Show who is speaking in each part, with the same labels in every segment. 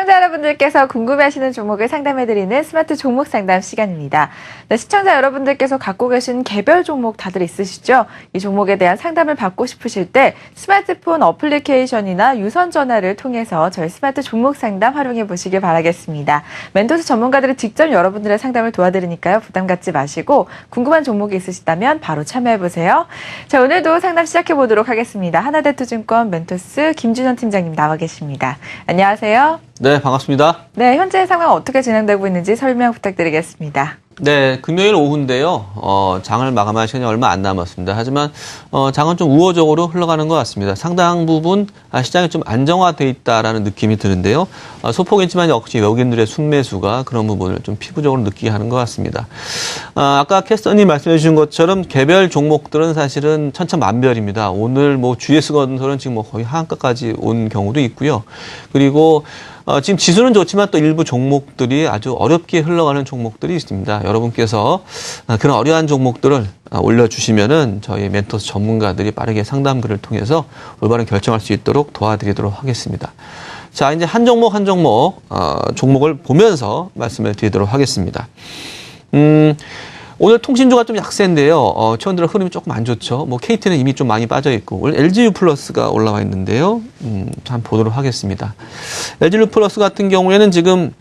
Speaker 1: 시청자 여러분들께서 궁금해하시는 종목을 상담해드리는 스마트 종목 상담 시간입니다. 네, 시청자 여러분들께서 갖고 계신 개별 종목 다들 있으시죠? 이 종목에 대한 상담을 받고 싶으실 때 스마트폰 어플리케이션이나 유선 전화를 통해서 저희 스마트 종목 상담 활용해 보시길 바라겠습니다. 멘토스 전문가들이 직접 여러분들의 상담을 도와드리니까요. 부담 갖지 마시고 궁금한 종목이 있으시다면 바로 참여해 보세요. 자, 오늘도 상담 시작해 보도록 하겠습니다. 하나대투증권 멘토스 김준현 팀장님 나와 계십니다. 안녕하세요.
Speaker 2: 네, 반갑습니다.
Speaker 1: 네, 현재 상황 어떻게 진행되고 있는지 설명 부탁드리겠습니다.
Speaker 2: 네, 금요일 오후인데요. 장을 마감할 시간이 얼마 안 남았습니다. 하지만 장은 좀 우호적으로 흘러가는 것 같습니다. 상당 부분 시장이 좀 안정화돼 있다라는 느낌이 드는데요. 소폭이지만 역시 외국인들의 순매수가 그런 부분을 좀 피부적으로 느끼게 하는 것 같습니다. 아까 캐스터님 말씀해 주신 것처럼 개별 종목들은 사실은 천차만별입니다. 오늘 뭐 GS건설은 지금 뭐 거의 하한가까지 온 경우도 있고요. 그리고 지금 지수는 좋지만 또 일부 종목들이 아주 어렵게 흘러가는 종목들이 있습니다. 여러분께서 그런 어려운 종목들을 올려주시면은 저희 멘토스 전문가들이 빠르게 상담글을 통해서 올바른 결정할 수 있도록 도와드리도록 하겠습니다. 자, 이제 한 종목 한 종목, 종목을 보면서 말씀을 드리도록 하겠습니다. 오늘 통신주가 좀 약세인데요. 최근 들어 흐름이 조금 안 좋죠. 뭐 KT는 이미 좀 많이 빠져 있고 오늘 LGU 플러스가 올라와 있는데요. 한번 보도록 하겠습니다. LGU 플러스 같은 경우에는 지금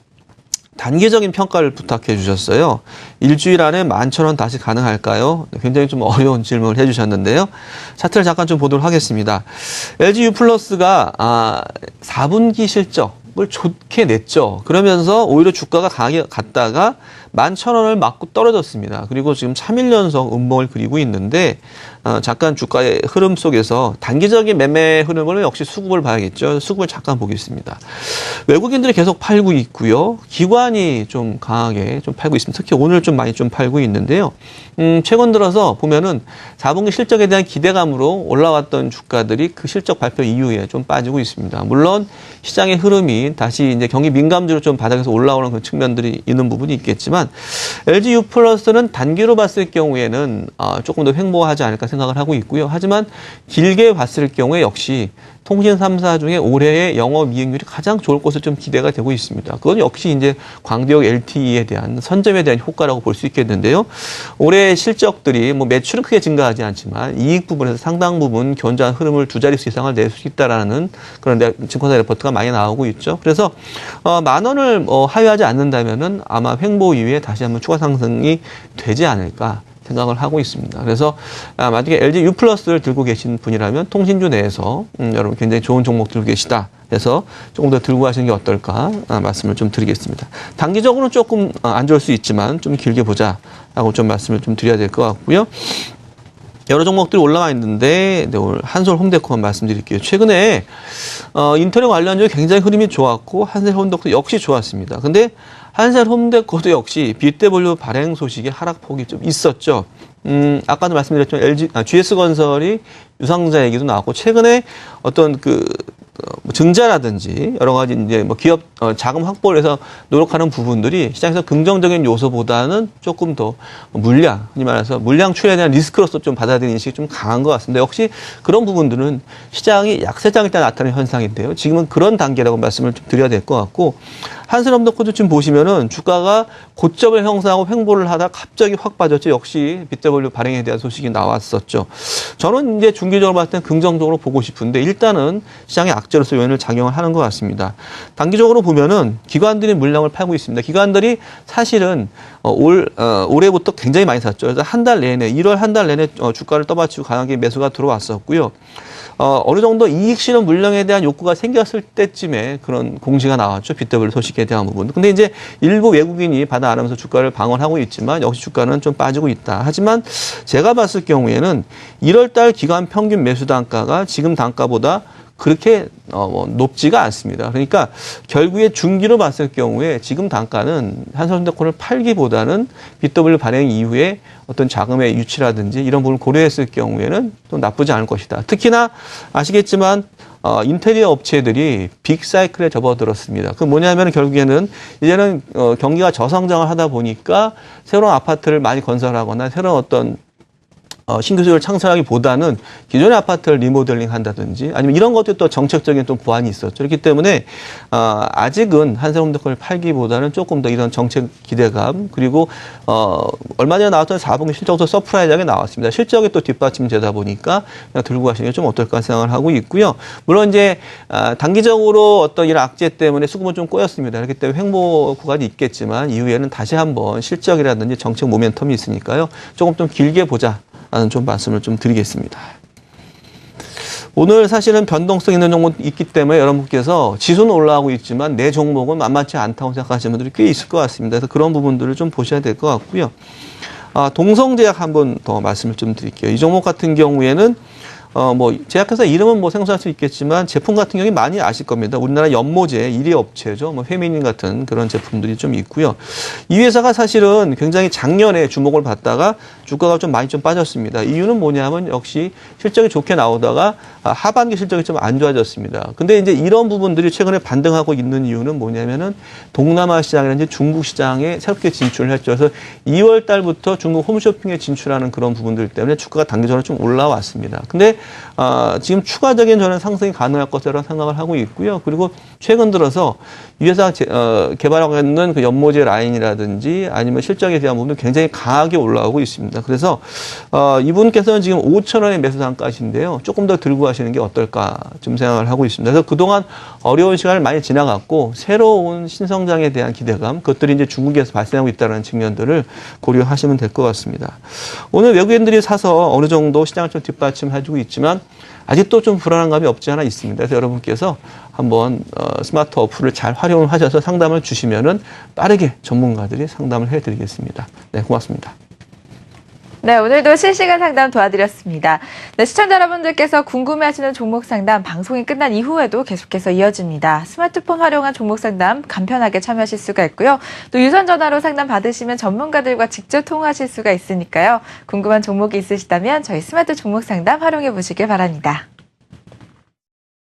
Speaker 2: 단기적인 평가를 부탁해 주셨어요. 일주일 안에 11,000원 다시 가능할까요? 굉장히 좀 어려운 질문을 해주셨는데요. 차트를 잠깐 좀 보도록 하겠습니다. LGU 플러스가 4분기 실적을 좋게 냈죠. 그러면서 오히려 주가가 강하게 갔다가 11,000원을 맞고 떨어졌습니다. 그리고 지금 3일 연속 음봉을 그리고 있는데 잠깐 주가의 흐름 속에서 단기적인 매매 흐름을 역시 수급을 봐야겠죠. 수급을 잠깐 보겠습니다. 외국인들이 계속 팔고 있고요. 기관이 좀 강하게 좀 팔고 있습니다. 특히 오늘 좀 많이 좀 팔고 있는데요. 최근 들어서 보면은 4분기 실적에 대한 기대감으로 올라왔던 주가들이 그 실적 발표 이후에 좀 빠지고 있습니다. 물론 시장의 흐름이 다시 이제 경기 민감주로 좀 바닥에서 올라오는 그런 측면들이 있는 부분이 있겠지만 LGU 플러스는 단기로 봤을 경우에는 조금 더 횡보하지 않을까 생각을 하고 있고요. 하지만 길게 봤을 경우에 역시 통신 3사 중에 올해의 영업이익률이 가장 좋을 것으로 좀 기대가 되고 있습니다. 그건 역시 이제 광대역 LTE에 대한 선점에 대한 효과라고 볼 수 있겠는데요. 올해 실적들이 뭐 매출은 크게 증가하지 않지만 이익 부분에서 상당 부분 견조한 흐름을 두 자릿수 이상을 낼 수 있다라는 그런 증권사 레포트가 많이 나오고 있죠. 그래서 10,000원을 하회하지 않는다면은 아마 횡보 이후에 다시 한번 추가 상승이 되지 않을까 생각을 하고 있습니다. 그래서 만약에 LG U 플러스를 들고 계신 분이라면 통신주 내에서 여러분 굉장히 좋은 종목 들고 계시다. 그래서 조금 더 들고 가시는 게 어떨까 말씀을 좀 드리겠습니다. 단기적으로는 조금 안 좋을 수 있지만 좀 길게 보자라고 좀 말씀을 좀 드려야 될 것 같고요. 여러 종목들이 올라와 있는데 오늘 한솔 홈데코만 말씀드릴게요. 최근에 인터넷 관련주에 굉장히 흐름이 좋았고 한솔 홈데코 역시 좋았습니다. 근데 한솔 홈데코도 역시 빗대본료 발행 소식에 하락폭이 좀 있었죠. 아까도 말씀드렸지만 GS건설이 유상자 얘기도 나왔고 최근에 어떤 증자라든지 여러 가지 이제 뭐 기업 자금 확보를 해서 노력하는 부분들이 시장에서 긍정적인 요소보다는 조금 더 물량, 흔히 말해서 물량 출현에 대한 리스크로서 좀 받아들이는 인식이 좀 강한 것 같습니다. 역시 그런 부분들은 시장이 약세장일 때 나타나는 현상인데요. 지금은 그런 단계라고 말씀을 좀 드려야 될 것 같고 한솔홈데코도 지금 보시면은 주가가 고점을 형성하고 횡보를 하다 갑자기 확 빠졌죠. 역시 빗대본료 발행에 대한 소식이 나왔었죠. 저는 이제 중기적으로 봤을 때 긍정적으로 보고 싶은데 일단은 시장의 악재로서 요인을 작용을 하는 것 같습니다. 단기적으로 보면은 기관들이 물량을 팔고 있습니다. 기관들이 사실은 올해부터 굉장히 많이 샀죠. 그래서 한 달 내내 1월 한 달 내내 주가를 떠받치고 강하게 매수가 들어왔었고요. 어느 정도 이익 실현 물량에 대한 욕구가 생겼을 때쯤에 그런 공시가 나왔죠. 빗대본료 소식에 대한 부분. 근데 이제 일부 외국인이 받아 안으면서 주가를 방어하고 있지만 역시 주가는 좀 빠지고 있다. 하지만 제가 봤을 경우에는 1월 달 기관 평균 매수 단가가 지금 단가보다 그렇게 높지가 않습니다. 그러니까 결국에 중기로 봤을 경우에 지금 단가는 한솔홈데코를 팔기보다는 빗대본료 발행 이후에 어떤 자금의 유치라든지 이런 부분을 고려했을 경우에는 또 나쁘지 않을 것이다. 특히나 아시겠지만 인테리어 업체들이 빅사이클에 접어들었습니다. 그 뭐냐면 결국에는 이제는 경기가 저성장을 하다 보니까 새로운 아파트를 많이 건설하거나 새로운 어떤 신규 수요를 창출하기보다는 기존의 아파트를 리모델링 한다든지 아니면 이런 것도 또 정책적인 또 보완이 있었죠. 그렇기 때문에 아직은 한세홈데코를 팔기보다는 조금 더 이런 정책 기대감 그리고 얼마 전에 나왔던 4분기 실적도 서프라이즈하게 나왔습니다. 실적이 또 뒷받침되다 보니까 그냥 들고 가시는 게 좀 어떨까 생각을 하고 있고요. 물론 이제 단기적으로 어떤 이런 악재 때문에 수급은 좀 꼬였습니다. 그렇기 때문에 횡보 구간이 있겠지만 이후에는 다시 한번 실적이라든지 정책 모멘텀이 있으니까요. 조금 좀 길게 보자. 라는 좀 말씀을 좀 드리겠습니다. 오늘 사실은 변동성 있는 종목이 있기 때문에 여러분께서 지수는 올라가고 있지만 내 종목은 만만치 않다고 생각하시는 분들이 꽤 있을 것 같습니다. 그래서 그런 부분들을 좀 보셔야 될 것 같고요. 동성제약 한번 더 말씀을 좀 드릴게요. 이 종목 같은 경우에는 제약회사 이름은 생소할 수 있겠지만 제품 같은 경우에 많이 아실 겁니다. 우리나라 연모제 1위 업체죠. 페미닌 같은 그런 제품들이 좀 있고요. 이 회사가 사실은 굉장히 작년에 주목을 받다가 주가가 좀 많이 좀 빠졌습니다. 이유는 뭐냐면 역시 실적이 좋게 나오다가 하반기 실적이 좀 안 좋아졌습니다. 근데 이제 이런 부분들이 최근에 반등하고 있는 이유는 뭐냐면은 동남아 시장이라든지 중국 시장에 새롭게 진출을 했죠. 그래서 2월 달부터 중국 홈쇼핑에 진출하는 그런 부분들 때문에 주가가 단기적으로 좀 올라왔습니다. 근데 지금 추가적인 저는 상승이 가능할 것이라고 생각을 하고 있고요. 그리고 최근 들어서 이 회사가 개발하고 있는 그 연모제 라인이라든지 아니면 실적에 대한 부분은 굉장히 강하게 올라오고 있습니다. 그래서 이분께서는 지금 5,000원의 매수 단가신데요. 조금 더 들고 가시는 게 어떨까 좀 생각을 하고 있습니다. 그래서 그동안 어려운 시간을 많이 지나갔고 새로운 신성장에 대한 기대감, 그것들이 이제 중국에서 발생하고 있다는 측면들을 고려하시면 될 것 같습니다. 오늘 외국인들이 사서 어느 정도 시장을 좀 뒷받침해주고 있지만 아직도 좀 불안한 감이 없지 않아 있습니다. 그래서 여러분께서 한번 스마트 어플을 잘 활용을 하셔서 상담을 주시면은 빠르게 전문가들이 상담을 해드리겠습니다. 네, 고맙습니다.
Speaker 1: 네, 오늘도 실시간 상담 도와드렸습니다. 네, 시청자 여러분들께서 궁금해하시는 종목 상담 방송이 끝난 이후에도 계속해서 이어집니다. 스마트폰 활용한 종목 상담 간편하게 참여하실 수가 있고요. 또 유선 전화로 상담 받으시면 전문가들과 직접 통화하실 수가 있으니까요. 궁금한 종목이 있으시다면 저희 스마트 종목 상담 활용해 보시길 바랍니다.